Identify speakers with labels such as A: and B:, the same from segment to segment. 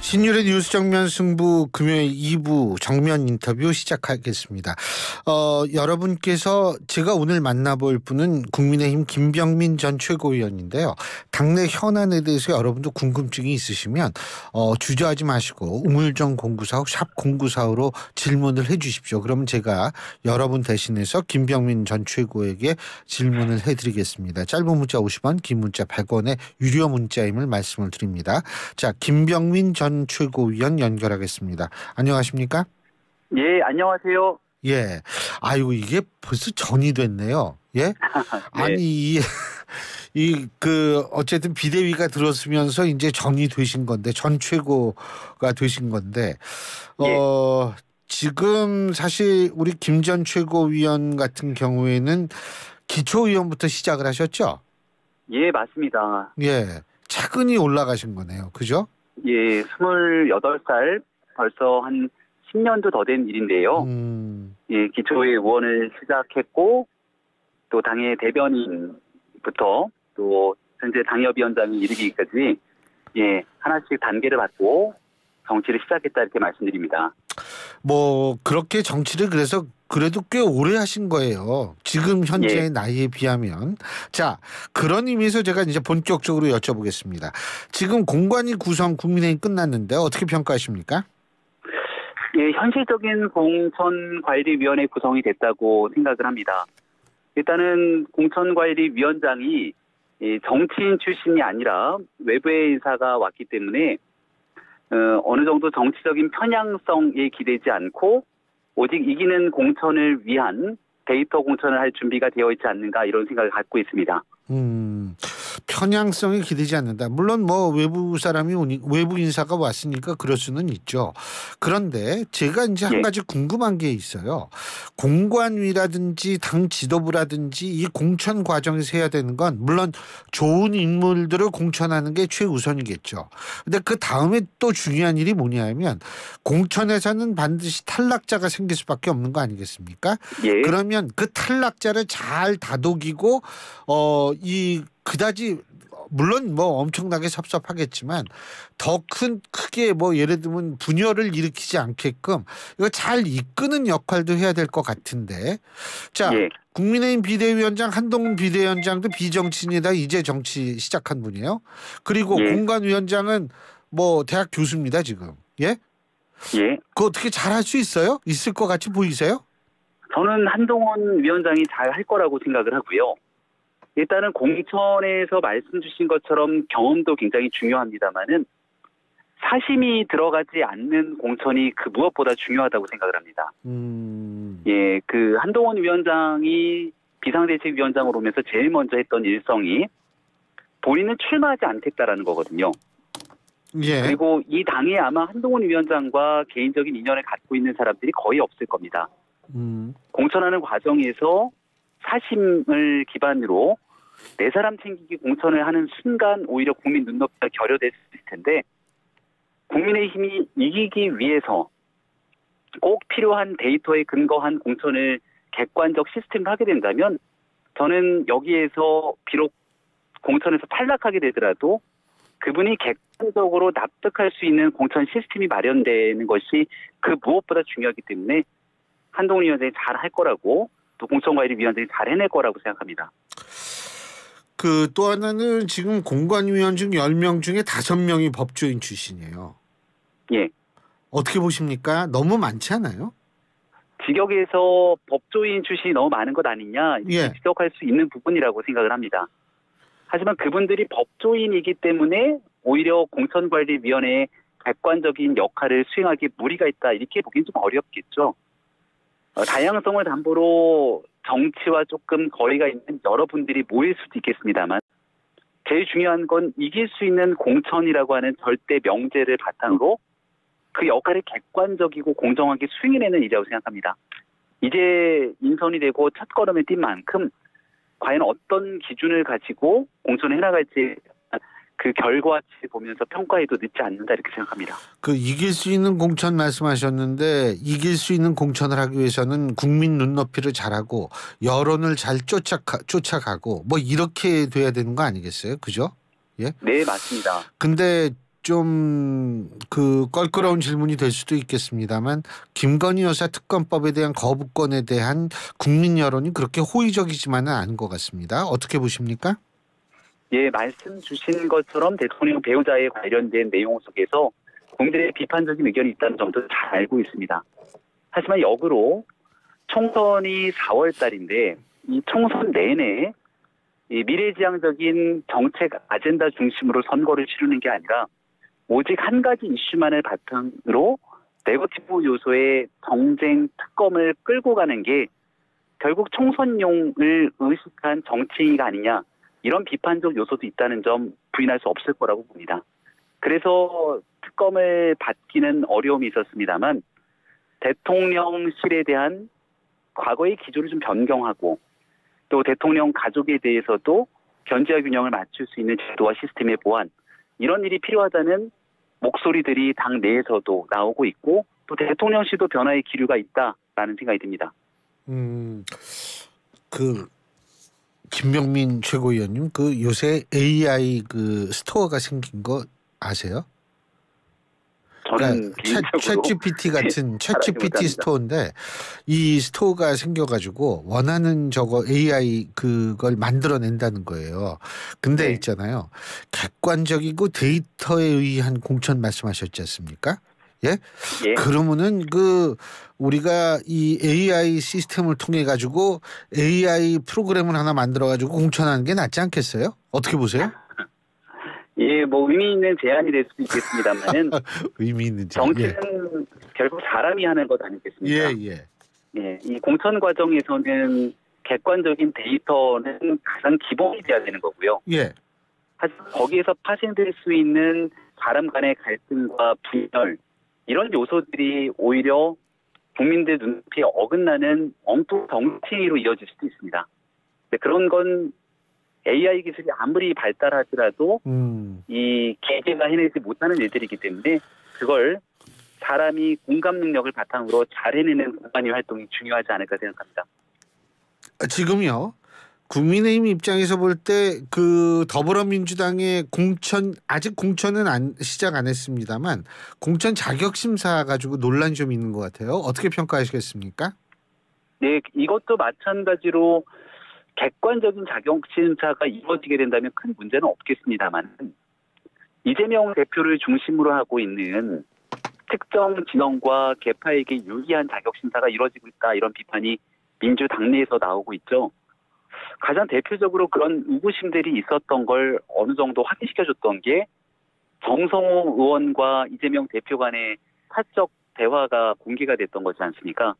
A: 신율의 뉴스 정면 승부 금요일 2부 정면 인터뷰 시작하겠습니다. 여러분께서 제가 오늘 만나볼 분은 국민의힘 김병민 전 최고위원인데요. 당내 현안에 대해서 여러분도 궁금증이 있으시면 주저하지 마시고 우물정 0945 샵 0945로 질문을 해 주십시오. 그러면 제가 여러분 대신해서 김병민 전 최고에게 질문을 해드리겠습니다. 짧은 문자 50원, 긴 문자 100원의 유료 문자임을 말씀을 드립니다. 자, 김병민 전 최고위원 연결하겠습니다. 안녕하십니까?
B: 예, 안녕하세요.
A: 예. 아이고, 이게 벌써 전이 됐네요. 예?
B: 네.
A: 아니, 어쨌든 비대위가 들었으면서 이제 전이 되신 건데, 전 최고가 되신 건데,
B: 예.
A: 지금 사실 우리 김 전 최고위원 같은 경우에는 기초위원부터 시작을 하셨죠?
B: 예, 맞습니다.
A: 예. 차근히 올라가신 거네요. 그죠?
B: 예, 28살 벌써 한 10년도 더 된 일인데요. 예, 기초의 의원을 시작했고 또 당의 대변인부터 또 현재 당협위원장이 이르기까지 예, 하나씩 단계를 받고 정치를 시작했다 이렇게 말씀드립니다.
A: 뭐 그렇게 정치를 그래도 꽤 오래 하신 거예요. 지금 현재의 나이에 비하면. 자, 그런 의미에서 제가 이제 본격적으로 여쭤보겠습니다. 지금 공관위 구성 국민회의 끝났는데 어떻게 평가하십니까?
B: 예, 현실적인 공천관리위원회 구성이 됐다고 생각을 합니다. 일단은 공천관리위원장이 정치인 출신이 아니라 외부의 인사가 왔기 때문에 어느 정도 정치적인 편향성에 기대지 않고 오직 이기는 공천을 위한 데이터 공천을 할 준비가 되어 있지 않는가 이런 생각을 갖고 있습니다.
A: 편향성이 기대지 않는다. 물론 뭐 외부 인사가 왔으니까 그럴 수는 있죠. 그런데 제가 이제 한 가지 궁금한 게 있어요. 공관위라든지 당 지도부라든지 이 공천 과정에서 해야 되는 건 물론 좋은 인물들을 공천하는 게 최우선이겠죠. 근데 그 다음에 또 중요한 일이 뭐냐면 공천에서는 반드시 탈락자가 생길 수밖에 없는 거 아니겠습니까?
B: 예.
A: 그러면 그 탈락자를 잘 다독이고 그다지 물론 뭐 엄청나게 섭섭하겠지만 더 크게 뭐 예를 들면 분열을 일으키지 않게끔 이거 잘 이끄는 역할도 해야 될 것 같은데 자 국민의힘 비대위원장 한동훈 비대위원장도 비정치인이다 이제 정치 시작한 분이에요. 그리고 공관위원장은 뭐 대학 교수입니다 지금. 예? 그거 어떻게 잘할 수 있어요? 있을 것 같이 보이세요?
B: 저는 한동훈 위원장이 잘 할 거라고 생각을 하고요. 일단은 공천에서 말씀 주신 것처럼 경험도 굉장히 중요합니다만은 사심이 들어가지 않는 공천이 그 무엇보다 중요하다고 생각을 합니다. 예, 그 한동훈 위원장이 비상대책위원장으로 오면서 제일 먼저 했던 일성이 본인은 출마하지 않겠다라는 거거든요.
A: 예.
B: 그리고 이 당에 아마 한동훈 위원장과 개인적인 인연을 갖고 있는 사람들이 거의 없을 겁니다. 공천하는 과정에서 사심을 기반으로 내 사람 챙기기 공천을 하는 순간 오히려 국민 눈높이가 결여될 수 있을 텐데 국민의힘이 이기기 위해서 꼭 필요한 데이터에 근거한 공천을 객관적 시스템을 하게 된다면 저는 여기에서 비록 공천에서 탈락하게 되더라도 그분이 객관적으로 납득할 수 있는 공천 시스템이 마련되는 것이 그 무엇보다 중요하기 때문에 한동훈 위원장이 잘 할 거라고 또 공천관리위원장이 잘 해낼 거라고 생각합니다.
A: 또 하나는 지금 공관위원 중 10명 중에 5명이 법조인 출신이에요.
B: 예.
A: 어떻게 보십니까? 너무 많지 않아요?
B: 직역에서 법조인 출신이 너무 많은 것 아니냐 지적할 수 있는 부분이라고 생각을 합니다. 하지만 그분들이 법조인이기 때문에 오히려 공천관리위원회의 객관적인 역할을 수행하기에 무리가 있다 이렇게 보기는 좀 어렵겠죠. 다양성을 담보로 정치와 조금 거리가 있는 여러분들이 모일 수도 있겠습니다만 제일 중요한 건 이길 수 있는 공천이라고 하는 절대 명제를 바탕으로 그 역할을 객관적이고 공정하게 수행해내는 일이라고 생각합니다. 이제 인선이 되고 첫걸음을 뛴 만큼 과연 어떤 기준을 가지고 공천을 해나갈지 그 결과치 보면서 평가해도 늦지 않는다 이렇게 생각합니다.
A: 이길 수 있는 공천 말씀하셨는데 이길 수 있는 공천을 하기 위해서는 국민 눈높이를 잘하고 여론을 잘 쫓아가고 뭐 이렇게 돼야 되는 거 아니겠어요? 그죠? 예?
B: 네, 맞습니다.
A: 근데 좀 그 껄끄러운 질문이 될 수도 있겠습니다만 김건희 여사 특검법에 대한 거부권에 대한 국민 여론이 그렇게 호의적이지만은 않은 것 같습니다. 어떻게 보십니까?
B: 예, 말씀 주신 것처럼 대통령 배우자에 관련된 내용 속에서 국민들의 비판적인 의견이 있다는 점도 잘 알고 있습니다. 하지만 역으로 총선이 4월 달인데 이 총선 내내 이 미래지향적인 정책 아젠다 중심으로 선거를 치르는 게 아니라 오직 한 가지 이슈만을 바탕으로 네거티브 요소의 정쟁 특검을 끌고 가는 게 결국 총선용을 의식한 정치가 아니냐, 이런 비판적 요소도 있다는 점 부인할 수 없을 거라고 봅니다. 그래서 특검을 받기는 어려움이 있었습니다만 대통령실에 대한 과거의 기조를 좀 변경하고 또 대통령 가족에 대해서도 견제와 균형을 맞출 수 있는 제도와 시스템의 보완, 이런 일이 필요하다는 목소리들이 당 내에서도 나오고 있고 또 대통령실도 변화의 기류가 있다라는 생각이 듭니다.
A: 그 김병민 최고위원님, 그 요새 AI 그 스토어가 생긴 거 아세요?
B: 저는
A: 그러니까 챗GPT 같은 챗GPT 스토어인데 이 스토어가 생겨가지고 원하는 저거 AI 그걸 만들어낸다는 거예요. 근데
B: 네.
A: 있잖아요. 객관적이고 데이터에 의한 공천 말씀하셨지 않습니까? 예?
B: 예.
A: 그러면은 그 우리가 이 AI 시스템을 통해 가지고 AI 프로그램을 하나 만들어 가지고 공천하는 게 낫지 않겠어요? 어떻게 보세요?
B: 예, 뭐 의미 있는 제안이 될 수도 있겠습니다만은
A: 의미 있는 제안.
B: 정치는 결국 사람이 하는 것 아니겠습니까?
A: 예.
B: 예, 이 공천 과정에서는 객관적인 데이터는 가장 기본이 돼야 되는 거고요.
A: 예.
B: 하지만 거기에서 파생될 수 있는 사람 간의 갈등과 분열, 이런 요소들이 오히려 국민들 눈높이에 어긋나는 엉뚱한 정치로 이어질 수도 있습니다. 그런 건 AI 기술이 아무리 발달하더라도 이 기계가 해내지 못하는 일들이기 때문에 그걸 사람이 공감 능력을 바탕으로 잘 해내는 공간의 활동이 중요하지 않을까 생각합니다.
A: 지금요. 국민의힘 입장에서 볼 때 그 더불어민주당의 공천, 아직 공천은 시작 안 했습니다만 공천 자격 심사 가지고 논란이 좀 있는 것 같아요. 어떻게 평가하시겠습니까?
B: 네, 이것도 마찬가지로 객관적인 자격 심사가 이루어지게 된다면 큰 문제는 없겠습니다만 이재명 대표를 중심으로 하고 있는 특정 진영과 계파에게 유리한 자격 심사가 이루어지고 있다, 이런 비판이 민주당 내에서 나오고 있죠. 가장 대표적으로 그런 의구심들이 있었던 걸 어느 정도 확인시켜줬던 게 정성호 의원과 이재명 대표 간의 사적 대화가 공개가 됐던 거지 않습니까?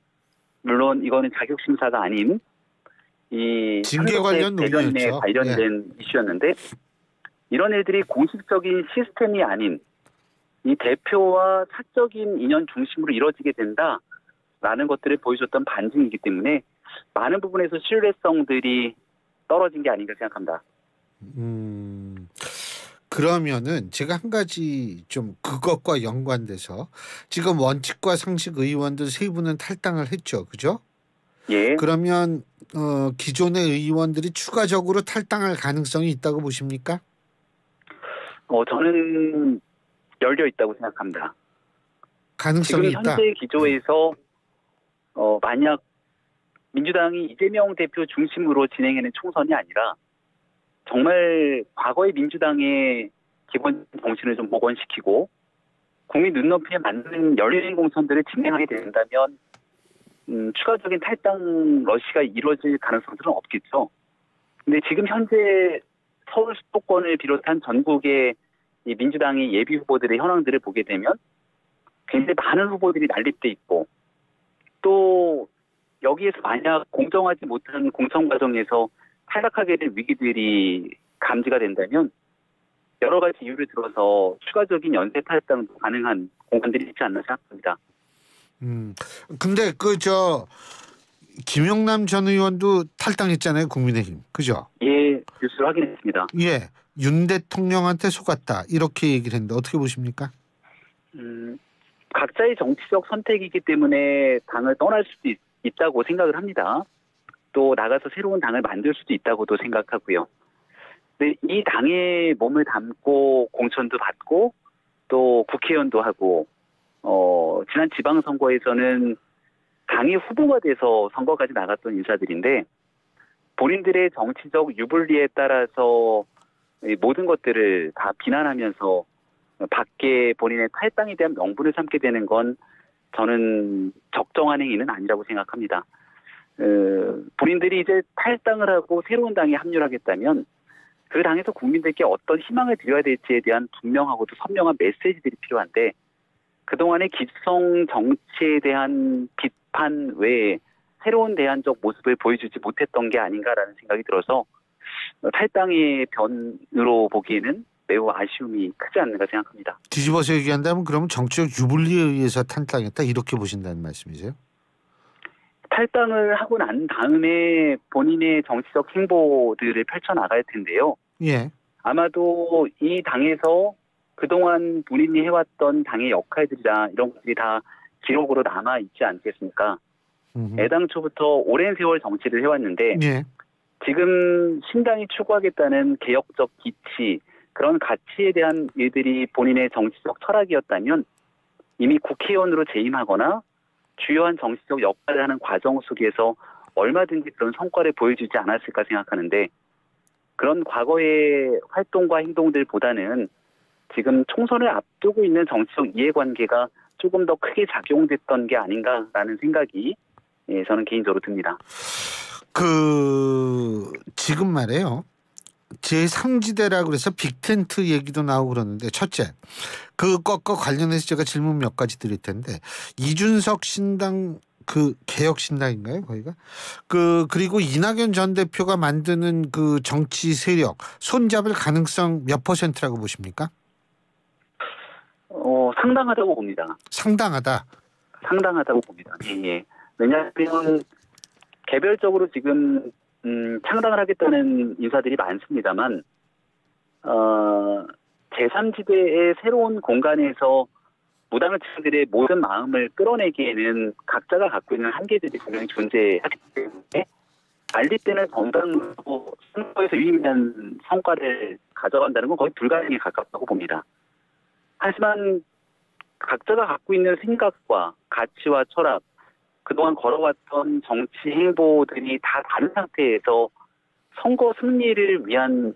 B: 물론 이거는 자격 심사가 아닌 이
A: 징계 관련
B: 대변인에
A: 논의였죠.
B: 관련된 이슈였는데 이런 일들이 공식적인 시스템이 아닌 이 대표와 사적인 인연 중심으로 이루어지게 된다라는 것들을 보여줬던 반증이기 때문에 많은 부분에서 신뢰성들이 떨어진 게 아닌가 생각합니다.
A: 그러면은 제가 한 가지 좀 그것과 연관돼서 지금 원칙과 상식 의원들 세 분은 탈당을 했죠, 그죠?
B: 예.
A: 그러면 기존의 의원들이 추가적으로 탈당할 가능성이 있다고 보십니까?
B: 저는 열려 있다고 생각합니다.
A: 가능성이
B: 지금
A: 있다.
B: 현재 기조에서 만약 민주당이 이재명 대표 중심으로 진행하는 총선이 아니라 정말 과거의 민주당의 기본 정신을 좀 복원시키고 국민 눈높이에 맞는 열린 공천들을 진행하게 된다면 추가적인 탈당 러시가 이루어질 가능성들은 없겠죠. 근데 지금 현재 서울 수도권을 비롯한 전국의 이 민주당의 예비 후보들의 현황들을 보게 되면 굉장히 많은 후보들이 난립돼 있고 또 여기에서 만약 공정하지 못한 공천 과정에서 탈락하게 될 위기들이 감지가 된다면 여러 가지 이유를 들어서 추가적인 연쇄 탈당도 가능한 공간들이 있지 않나 생각합니다.
A: 근데 김영남 전 의원도 탈당했잖아요, 국민의힘, 그죠?
B: 예, 뉴스를 확인했습니다.
A: 예, 윤 대통령한테 속았다 이렇게 얘기를 했는데 어떻게 보십니까?
B: 각자의 정치적 선택이기 때문에 당을 떠날 수도 있다고 생각을 합니다. 또 나가서 새로운 당을 만들 수도 있다고도 생각하고요. 근데 이 당에 몸을 담고 공천도 받고 또 국회의원도 하고 지난 지방선거에서는 당의 후보가 돼서 선거까지 나갔던 인사들인데 본인들의 정치적 유불리에 따라서 모든 것들을 다 비난하면서 밖에 본인의 탈당에 대한 명분을 삼게 되는 건 저는 적정한 행위는 아니라고 생각합니다. 본인들이 이제 탈당을 하고 새로운 당에 합류를 하겠다면 그 당에서 국민들께 어떤 희망을 드려야 될지에 대한 분명하고도 선명한 메시지들이 필요한데 그동안의 기성 정치에 대한 비판 외에 새로운 대안적 모습을 보여주지 못했던 게 아닌가라는 생각이 들어서 탈당의 변으로 보기에는 매우 아쉬움이 크지 않는가 생각합니다.
A: 뒤집어서 얘기한다면 그러면 정치적 유불리에 의해서 탈당했다 이렇게 보신다는 말씀이세요?
B: 탈당을 하고 난 다음에 본인의 정치적 행보들을 펼쳐나갈 텐데요.
A: 예.
B: 아마도 이 당에서 그동안 본인이 해왔던 당의 역할들이나 이런 것들이 다 기록으로 남아있지 않겠습니까? 애당초부터 오랜 세월 정치를 해왔는데
A: 예.
B: 지금 신당이 추구하겠다는 개혁적 기치, 그런 가치에 대한 일들이 본인의 정치적 철학이었다면 이미 국회의원으로 재임하거나 주요한 정치적 역할을 하는 과정 속에서 얼마든지 그런 성과를 보여주지 않았을까 생각하는데 그런 과거의 활동과 행동들보다는 지금 총선을 앞두고 있는 정치적 이해관계가 조금 더 크게 작용됐던 게 아닌가라는 생각이 저는 개인적으로 듭니다.
A: 지금 말이에요. 제3지대라고 그래서 빅텐트 얘기도 나오고 그러는데 첫째, 그것과 관련해서 제가 질문 몇 가지 드릴 텐데 이준석 신당 개혁 신당인가요, 거기가? 그리고 이낙연 전 대표가 만드는 그 정치 세력 손잡을 가능성 몇 %라고 보십니까?
B: 상당하다고 봅니다. 상당하다고 봅니다. 예. 왜냐하면 개별적으로 지금 창당을 하겠다는 인사들이 많습니다만 제3지대의 새로운 공간에서 무당층들의 모든 마음을 끌어내기에는 각자가 갖고 있는 한계들이 분명히 존재하기 때문에 말리때는 정당으로 선거에서 유의미한 성과를 가져간다는 건 거의 불가능에 가깝다고 봅니다. 하지만 각자가 갖고 있는 생각과 가치와 철학, 그동안 걸어왔던 정치 행보들이 다 다른 상태에서 선거 승리를 위한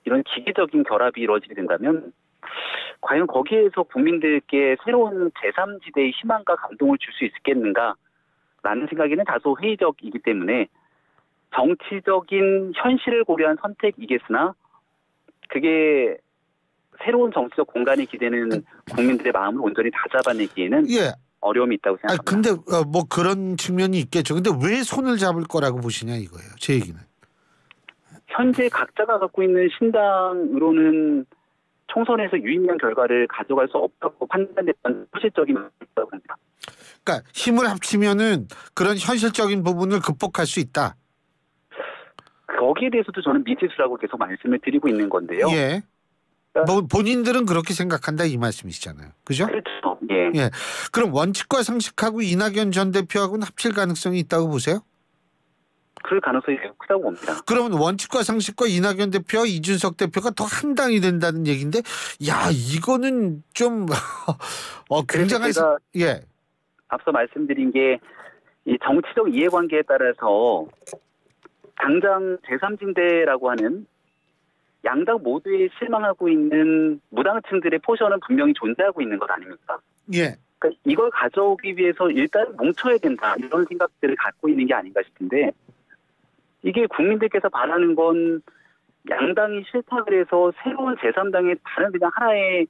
B: 이런 기계적인 결합이 이루어지게 된다면 과연 거기에서 국민들께 새로운 제3지대의 희망과 감동을 줄 수 있겠는가라는 생각에는 다소 회의적이기 때문에 정치적인 현실을 고려한 선택이겠으나 그게 새로운 정치적 공간이 기대는 국민들의 마음을 온전히 다 잡아내기에는 어려움이 있다고 생각합니다.
A: 근데 뭐 그런 측면이 있겠죠. 근데 왜 손을 잡을 거라고 보시냐 이거예요. 제 얘기는. 현재
B: 각자가 갖고 있는 신당으로는 총선에서 유의미한 결과를 가져갈 수 없다고 판단됐던 현실적인 문제라고 합니다.
A: 그러니까 힘을 합치면은 그런 현실적인 부분을 극복할 수 있다.
B: 거기에 대해서도 저는 미지수라고 계속 말씀을 드리고 있는 건데요.
A: 예. 뭐 본인들은 그렇게 생각한다 이 말씀이시잖아요. 그죠?
B: 그렇죠. 예.
A: 예. 그럼 원칙과 상식하고 이낙연 전 대표하고는 합칠 가능성이 있다고 보세요?
B: 그럴 가능성이 매우 크다고 봅니다.
A: 그러면 원칙과 상식과 이낙연 대표와 이준석 대표가 더 한 당이 된다는 얘기인데, 야 이거는 좀 굉장한.
B: 제가 앞서 말씀드린 게 이 정치적 이해관계에 따라서 당장 제3지대라고 하는 양당 모두에 실망하고 있는 무당층들의 포션은 분명히 존재하고 있는 것 아닙니까?
A: 예.
B: 그러니까 이걸 가져오기 위해서 일단 뭉쳐야 된다 이런 생각들을 갖고 있는 게 아닌가 싶은데 이게 국민들께서 바라는 건 양당이 싫다 그래서 새로운 제3당의 다른 그냥 하나의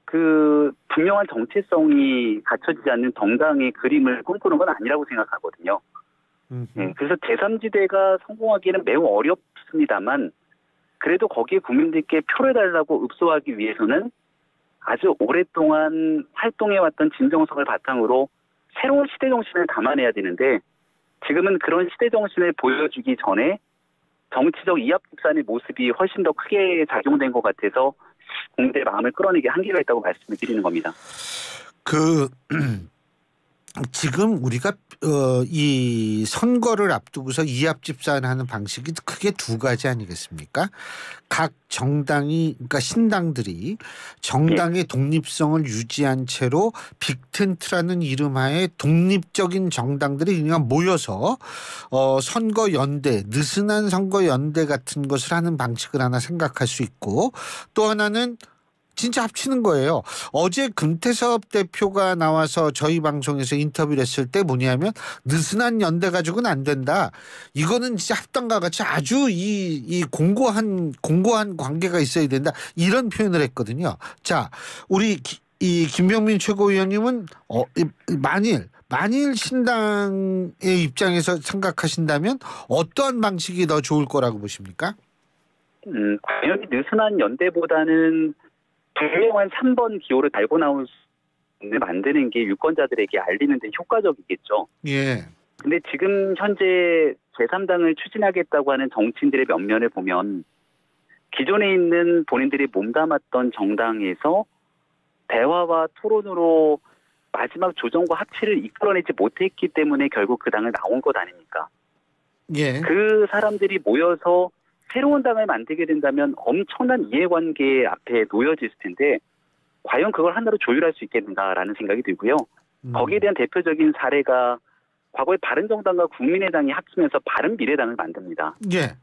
B: 그 분명한 정체성이 갖춰지지 않는 정당의 그림을 꿈꾸는 건 아니라고 생각하거든요. 그래서 제3지대가 성공하기에는 매우 어렵습니다만 그래도 거기에 국민들께 표를 달라고 읍소하기 위해서는 아주 오랫동안 활동해왔던 진정성을 바탕으로 새로운 시대 정신을 담아내야 되는데 지금은 그런 시대 정신을 보여주기 전에 정치적 이합집산의 모습이 훨씬 더 크게 작용된 것 같아서 국민들의 마음을 끌어내기 한계가 있다고 말씀을 드리는 겁니다.
A: 지금 우리가 이 선거를 앞두고서 이합집산하는 방식이 크게 두 가지 아니겠습니까? 각 정당이 그러니까 신당들이 정당의 독립성을 유지한 채로 빅텐트라는 이름하에 독립적인 정당들이 그냥 모여서 선거 연대, 느슨한 선거 연대 같은 것을 하는 방식을 하나 생각할 수 있고, 또 하나는 진짜 합치는 거예요. 어제 금태섭 대표가 나와서 저희 방송에서 인터뷰를 했을 때 뭐냐면 느슨한 연대 가지고는 안 된다. 이거는 진짜 합당과 같이 아주 이 공고한 관계가 있어야 된다. 이런 표현을 했거든요. 자, 우리 이 김병민 최고위원님은 만일 신당의 입장에서 생각하신다면 어떠한 방식이 더 좋을 거라고 보십니까?
B: 과연 느슨한 연대보다는 분명한 3번 기호를 달고 나올 수 있는 만드는 게 유권자들에게 알리는 데 효과적이겠죠.
A: 예.
B: 근데 지금 현재 제3당을 추진하겠다고 하는 정치인들의 면면을 보면 기존에 있는 본인들이 몸담았던 정당에서 대화와 토론으로 마지막 조정과 합치를 이끌어내지 못했기 때문에 결국 그 당을 나온 것 아닙니까?
A: 예.
B: 그 사람들이 모여서 새로운 당을 만들게 된다면 엄청난 이해관계 앞에 놓여질 텐데 과연 그걸 하나로 조율할 수 있겠는가라는 생각이 들고요. 거기에 대한 대표적인 사례가 과거에 바른정당과 국민의당이 합치면서 바른미래당을 만듭니다.
A: 예.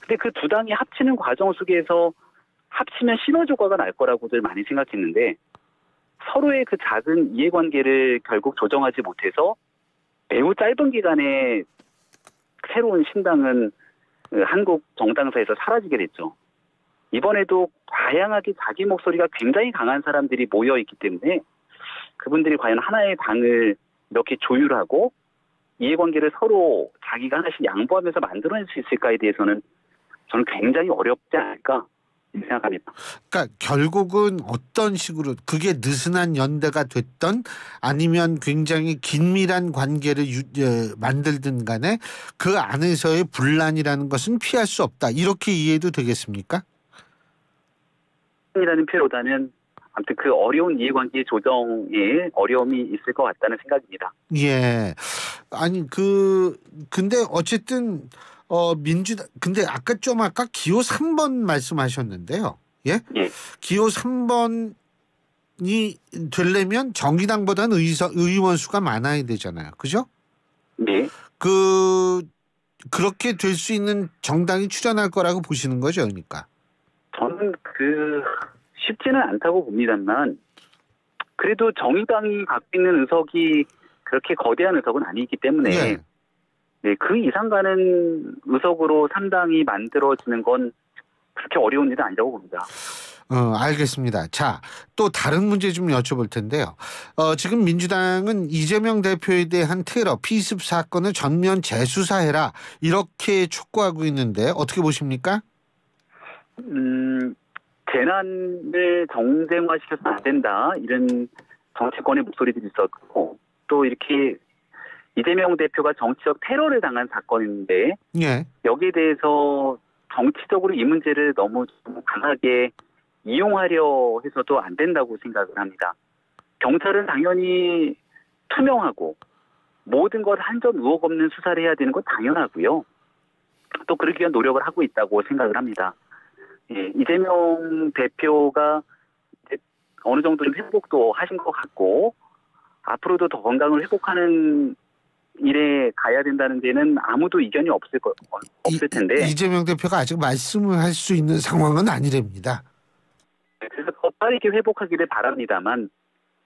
B: 근데 그 두 당이 합치는 과정 속에서 합치면 시너지 효과가 날 거라고들 많이 생각했는데 서로의 그 작은 이해관계를 결국 조정하지 못해서 매우 짧은 기간에 새로운 신당은 한국 정당사에서 사라지게 됐죠. 이번에도 다양하게 자기 목소리가 굉장히 강한 사람들이 모여있기 때문에 그분들이 과연 하나의 당을 이렇게 조율하고 이해관계를 서로 자기가 하나씩 양보하면서 만들어낼 수 있을까에 대해서는 저는 굉장히 어렵지 않을까 생각합니다.
A: 그러니까 결국은 어떤 식으로 그게 느슨한 연대가 됐던 아니면 굉장히 긴밀한 관계를 만들든 간에 그 안에서의 분란이라는 것은 피할 수 없다. 이렇게 이해도 되겠습니까?
B: 이라는 표현보다는 아무튼 그 어려운 이해관계 조정에 어려움이 있을 것 같다는 생각입니다.
A: 예. 아니 근데 어쨌든 민주당 근데 아까 기호 3번 말씀하셨는데요. 예?
B: 예.
A: 기호 3번이 되려면 정의당보다는 의원 수가 많아야 되잖아요. 그죠?
B: 네.
A: 그렇게 될 수 있는 정당이 출연할 거라고 보시는 거죠, 그러니까.
B: 저는 쉽지는 않다고 봅니다만 그래도 정의당이 갖고 있는 의석이 그렇게 거대한 의석은 아니기 때문에
A: 예.
B: 네, 그 이상 가는 의석으로 3당이 만들어지는 건 그렇게 어려운 일은 아니라고 봅니다.
A: 알겠습니다. 자, 또 다른 문제 좀 여쭤볼 텐데요. 지금 민주당은 이재명 대표에 대한 테러, 피습 사건을 전면 재수사해라 이렇게 촉구하고 있는데 어떻게 보십니까?
B: 재난을 정쟁화시켜서는 안 된다 이런 정치권의 목소리들이 있었고 또 이렇게 이재명 대표가 정치적 테러를 당한 사건인데
A: 예.
B: 여기에 대해서 정치적으로 이 문제를 너무 강하게 이용하려 해서도 안 된다고 생각을 합니다. 경찰은 당연히 투명하고 모든 것 한 점 의혹 없는 수사를 해야 되는 건 당연하고요. 또 그러기 위한 노력을 하고 있다고 생각을 합니다. 예, 이재명 대표가 어느 정도 좀 회복도 하신 것 같고 앞으로도 더 건강을 회복하는 일에 가야 된다는 데는 아무도 이견이 없을 텐데
A: 이재명 대표가 아직 말씀을 할 수 있는 상황은 아니랍니다.
B: 그래서 더 빠르게 회복하기를 바랍니다만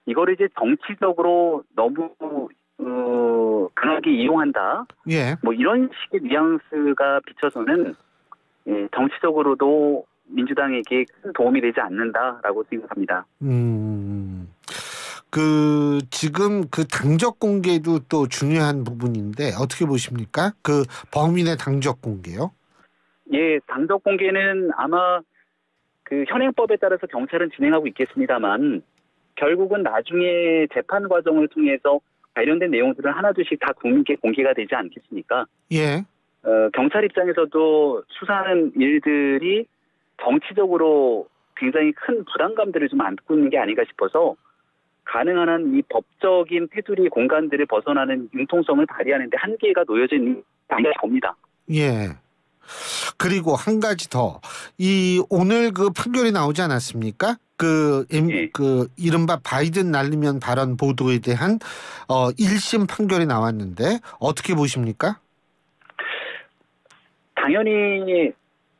B: 이거를 이제 정치적으로 너무 강하게 이용한다.
A: 예.
B: 뭐 이런 식의 뉘앙스가 비춰서는 정치적으로도 민주당에게 큰 도움이 되지 않는다라고 생각합니다.
A: 지금 당적 공개도 또 중요한 부분인데 어떻게 보십니까? 범인의 당적 공개요?
B: 예, 당적 공개는 아마 현행법에 따라서 경찰은 진행하고 있겠습니다만 결국은 나중에 재판 과정을 통해서 관련된 내용들은 하나둘씩 다 국민께 공개가 되지 않겠습니까?
A: 예.
B: 경찰 입장에서도 수사하는 일들이 정치적으로 굉장히 큰 부담감들을 좀 안고 있는 게 아닌가 싶어서 가능한 한 이 법적인 테두리 공간들을 벗어나는 융통성을 발휘하는 데 한계가 놓여져 있는 겁니다.
A: 예. 그리고 한 가지 더. 오늘 그 판결이 나오지 않았습니까?
B: 예.
A: 이른바 바이든 날리면 발언 보도에 대한 1심 판결이 나왔는데 어떻게 보십니까?
B: 당연히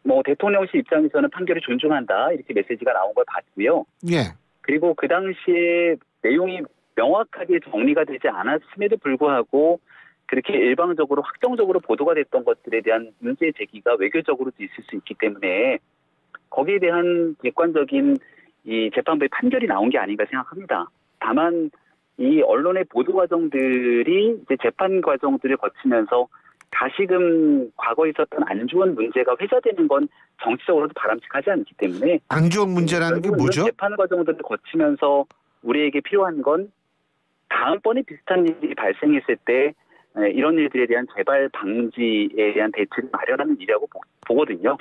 B: 뭐 대통령실 입장에서는 판결을 존중한다 이렇게 메시지가 나온 걸 봤고요.
A: 예.
B: 그리고 그 당시에 내용이 명확하게 정리가 되지 않았음에도 불구하고 그렇게 일방적으로 확정적으로 보도가 됐던 것들에 대한 문제 제기가 외교적으로도 있을 수 있기 때문에 거기에 대한 객관적인 이 재판부의 판결이 나온 게 아닌가 생각합니다. 다만 이 언론의 보도 과정들이 이제 재판 과정들을 거치면서 다시금 과거에 있었던 안주원 문제가 회자되는 건 정치적으로도 바람직하지 않기 때문에
A: 안주원 문제라는 게 뭐죠?
B: 재판 과정들을 거치면서 우리에게 필요한 건 다음번에 비슷한 일이 발생했을 때 이런 일들에 대한 재발 방지에 대한 대책을 마련하는 일이라고 보거든요.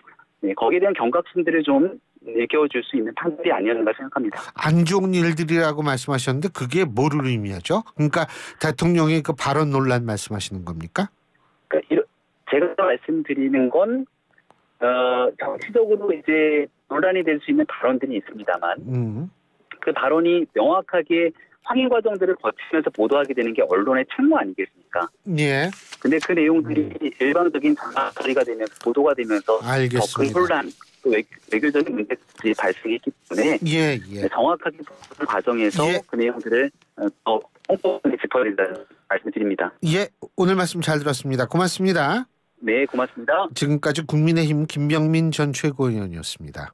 B: 거기에 대한 경각심들을 좀 일깨워줄 수 있는 판결이 아니었는가 생각합니다.
A: 안 좋은 일들이라고 말씀하셨는데 그게 뭐를 의미하죠? 그러니까 대통령의 그 발언 논란 말씀하시는 겁니까?
B: 그러니까 제가 말씀드리는 건 정치적으로 이제 논란이 될 수 있는 발언들이 있습니다만 그 발언이 명확하게 확인 과정들을 거치면서 보도하게 되는 게 언론의 책무 아니겠습니까?
A: 예.
B: 근데 그 내용들이 일방적인 처리가 되면서 보도가 되면서 더 큰 혼란, 또 외교적인 문제들이 발생했기 때문에 정확하게 보도 과정에서 그 내용들을 더 꼼꼼하게 짚어야 된다는 말씀드립니다.
A: 예, 오늘 말씀 잘 들었습니다. 고맙습니다.
B: 네, 고맙습니다.
A: 지금까지 국민의힘 김병민 전 최고위원이었습니다.